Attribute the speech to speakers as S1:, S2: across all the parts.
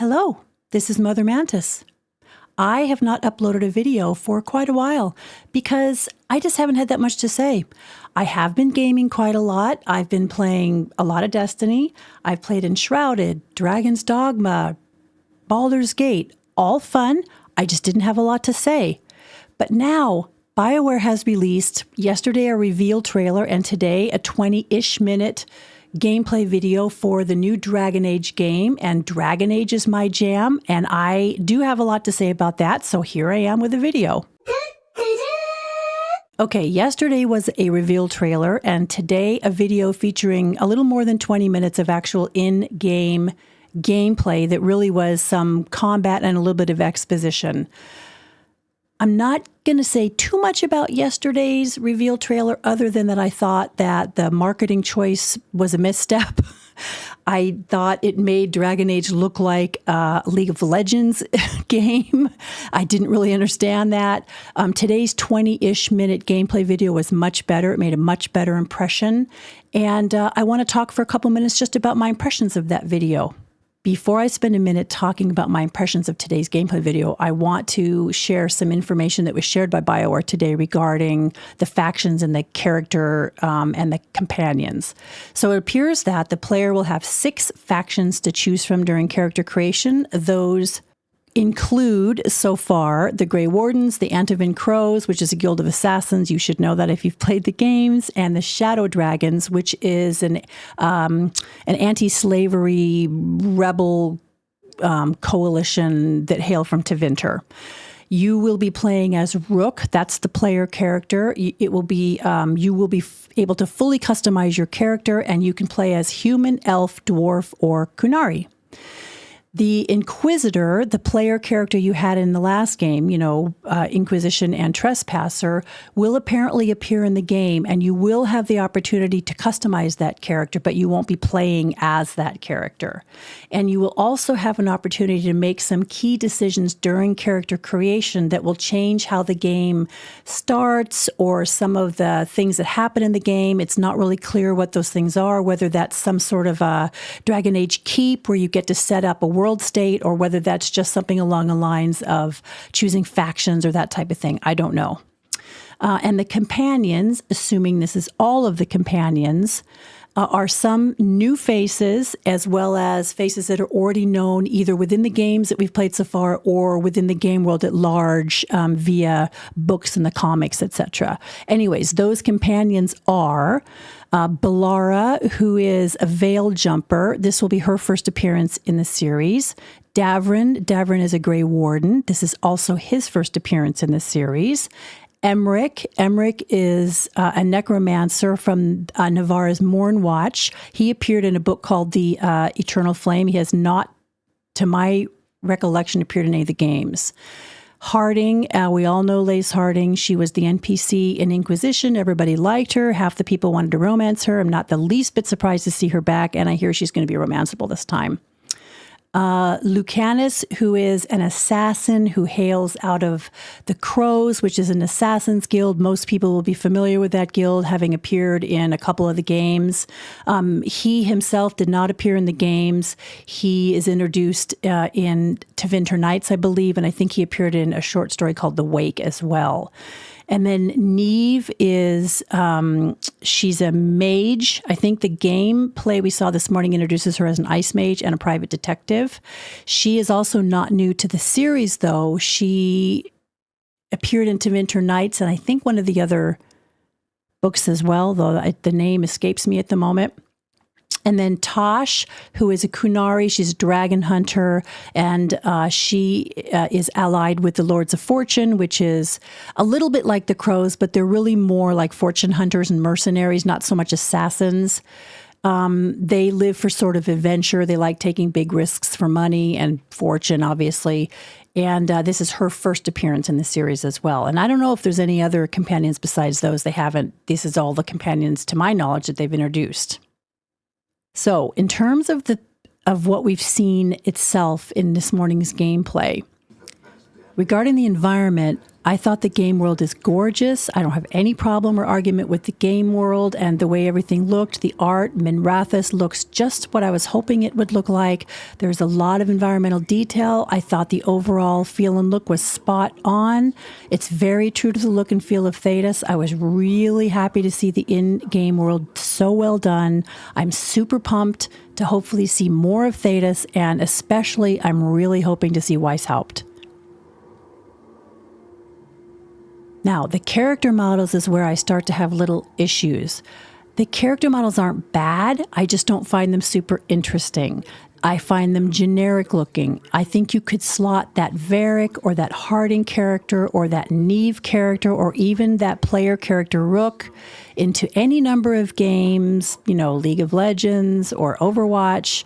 S1: Hello, this is MotherMantiss. I have not uploaded a video for quite a while because I just haven't had that much to say. I have been gaming quite a lot. I've been playing a lot of Destiny. I've played Enshrouded, Dragon's Dogma, Baldur's Gate, all fun. I just didn't have a lot to say. But now, Bioware has released yesterday a reveal trailer and today a 20-ish minute gameplay video for the new Dragon Age game, and Dragon Age is my jam, and I do have a lot to say about that, so here I am with a video. Okay, yesterday was a reveal trailer, and today a video featuring a little more than 20 minutes of actual in-game gameplay that really was some combat and a little bit of exposition. I'm not going to say too much about yesterday's reveal trailer other than that I thought that the marketing choice was a misstep. I thought it made Dragon Age look like a League of Legends game. I didn't really understand that. Today's 20-ish minute gameplay video was much better. It made a much better impression. And I want to talk for a couple minutes just about my impressions of that video. Before I spend a minute talking about my impressions of today's gameplay video, I want to share some information that was shared by Bioware today regarding the factions and the character and the companions. So it appears that the player will have 6 factions to choose from during character creation. Those include, so far, the Grey Wardens, the Antivin Crows, which is a guild of assassins. You should know that if you've played the games, and the Shadow Dragons, which is an anti-slavery rebel coalition that hail from Tevinter. You will be playing as Rook. That's the player character. It will be you will be able to fully customize your character, and you can play as human, elf, dwarf, or Kunari. The Inquisitor, the player character you had in the last game, Inquisition and Trespasser, will apparently appear in the game, and you will have the opportunity to customize that character, but you won't be playing as that character. And you will also have an opportunity to make some key decisions during character creation that will change how the game starts or some of the things that happen in the game. It's not really clear what those things are, whether that's some sort of a Dragon Age keep where you get to set up a world state, or whether that's just something along the lines of choosing factions or that type of thing. I don't know. And the companions, assuming this is all of the companions, are some new faces as well as faces that are already known either within the games that we've played so far or within the game world at large via books and the comics, etc. Anyways, those companions are Bellara, who is a veil jumper. This will be her first appearance in the series. Davrin is a Grey Warden. This is also his first appearance in the series. Emmerich is a necromancer from Navarra's Morn Watch. He appeared in a book called The Eternal Flame. He has not, to my recollection, appeared in any of the games. Harding, we all know Lace Harding. She was the NPC in Inquisition. Everybody liked her. Half the people wanted to romance her. I'm not the least bit surprised to see her back, and I hear she's going to be romanceable this time. Lucanus, who is an assassin who hails out of the Crows, which is an assassin's guild. Most people will be familiar with that guild, having appeared in a couple of the games. He himself did not appear in the games. He is introduced in Tevinter Nights, I believe, and I think he appeared in a short story called The Wake as well. And then Neve is, she's a mage. I think the gameplay we saw this morning introduces her as an ice mage and a private detective. She is also not new to the series, though. She appeared in Tevinter Nights, and I think one of the other books as well, though the name escapes me at the moment. And then Tosh, who is a Kunari, she's a dragon hunter, and she is allied with the Lords of Fortune, which is a little bit like the Crows, but they're really more like fortune hunters and mercenaries, not so much assassins. They live for sort of adventure. They like taking big risks for money and fortune, obviously. And this is her first appearance in the series as well. And I don't know if there's any other companions besides those. They haven't. This is all the companions, to my knowledge, that they've introduced. So in terms of what we've seen itself in this morning's gameplay, Regarding the environment, I thought the game world is gorgeous. I don't have any problem or argument with the game world and the way everything looked. The art, Minrathous looks just what I was hoping it would look like. There's a lot of environmental detail. I thought the overall feel and look was spot on. It's very true to the look and feel of Thedas. I was really happy to see the in-game world so well done. I'm super pumped to hopefully see more of Thedas, and especially I'm really hoping to see Weishaupt. Now, the character models is where I start to have little issues. The character models aren't bad, I just don't find them super interesting. I find them generic looking. I think you could slot that Varric or that Harding character or that Neve character or even that player character Rook into any number of games, League of Legends or Overwatch.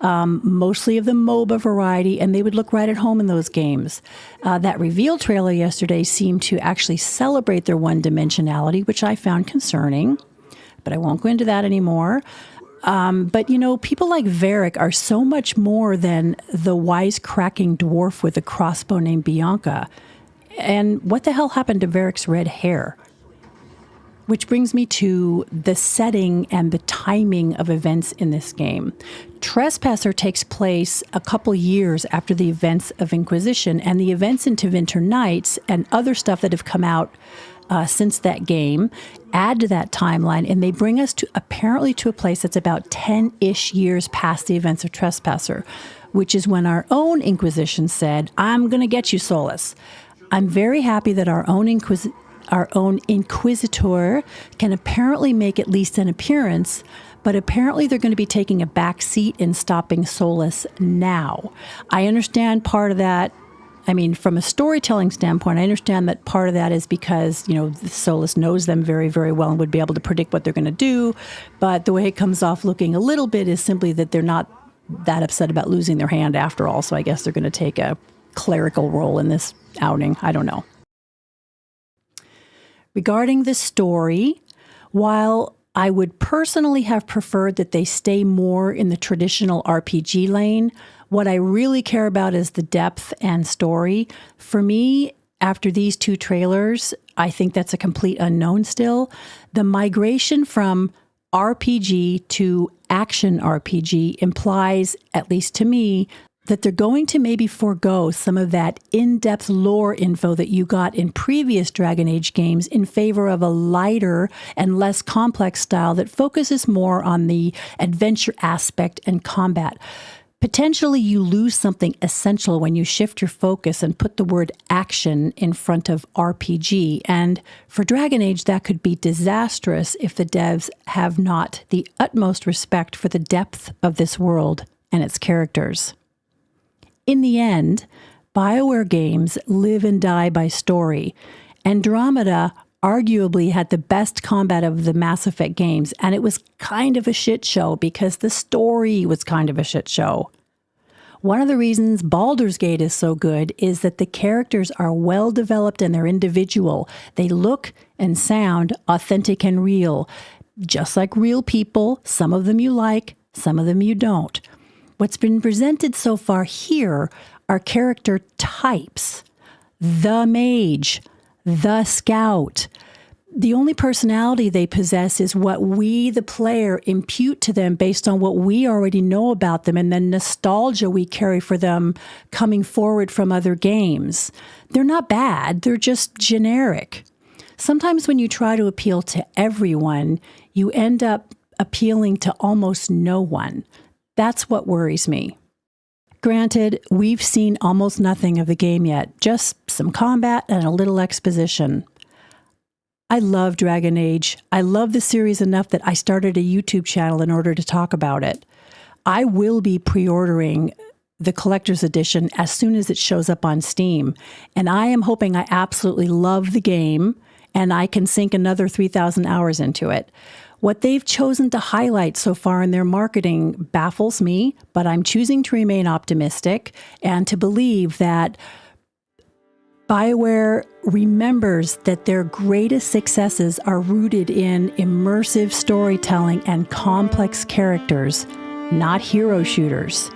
S1: Mostly of the MOBA variety, and they would look right at home in those games. That reveal trailer yesterday seemed to actually celebrate their one-dimensionality, which I found concerning, but I won't go into that anymore. But people like Varric are so much more than the wisecracking dwarf with a crossbow named Bianca. And what the hell happened to Varric's red hair? Which brings me to the setting and the timing of events in this game. Trespasser takes place a couple years after the events of Inquisition, and the events into Winter Nights and other stuff that have come out since that game add to that timeline, and they bring us apparently to a place that's about 10-ish years past the events of Trespasser, which is when our own Inquisition said, "I'm going to get you, Solus." I'm very happy that our own Inquisitor can apparently make at least an appearance, but apparently they're going to be taking a back seat in stopping Solus now. I understand part of that. I mean, from a storytelling standpoint, I understand that part of that is because, Solus knows them very, very well and would be able to predict what they're going to do. But the way it comes off looking a little bit is simply that they're not that upset about losing their hand after all. So I guess they're going to take a clerical role in this outing. I don't know. Regarding the story, while I would personally have preferred that they stay more in the traditional RPG lane, what I really care about is the depth and story. For me, after these two trailers, I think that's a complete unknown still. The migration from RPG to action RPG implies, at least to me, that they're going to maybe forego some of that in-depth lore info that you got in previous Dragon Age games in favor of a lighter and less complex style that focuses more on the adventure aspect and combat. Potentially, you lose something essential when you shift your focus and put the word action in front of RPG. And for Dragon Age, that could be disastrous if the devs have not the utmost respect for the depth of this world and its characters. In the end, Bioware games live and die by story. Andromeda arguably had the best combat of the Mass Effect games, and it was kind of a shit show because the story was kind of a shit show. One of the reasons Baldur's Gate is so good is that the characters are well developed and they're individual. They look and sound authentic and real, just like real people. Some of them you like, some of them you don't. What's been presented so far here are character types. The mage, the scout. The only personality they possess is what we, the player, impute to them based on what we already know about them and the nostalgia we carry for them coming forward from other games. They're not bad, they're just generic. Sometimes when you try to appeal to everyone, you end up appealing to almost no one. That's what worries me. Granted, we've seen almost nothing of the game yet, just some combat and a little exposition. I love Dragon Age. I love the series enough that I started a YouTube channel in order to talk about it. I will be pre-ordering the collector's edition as soon as it shows up on Steam, and I am hoping I absolutely love the game and I can sink another 3,000 hours into it. What they've chosen to highlight so far in their marketing baffles me, but I'm choosing to remain optimistic and to believe that Bioware remembers that their greatest successes are rooted in immersive storytelling and complex characters, not hero shooters.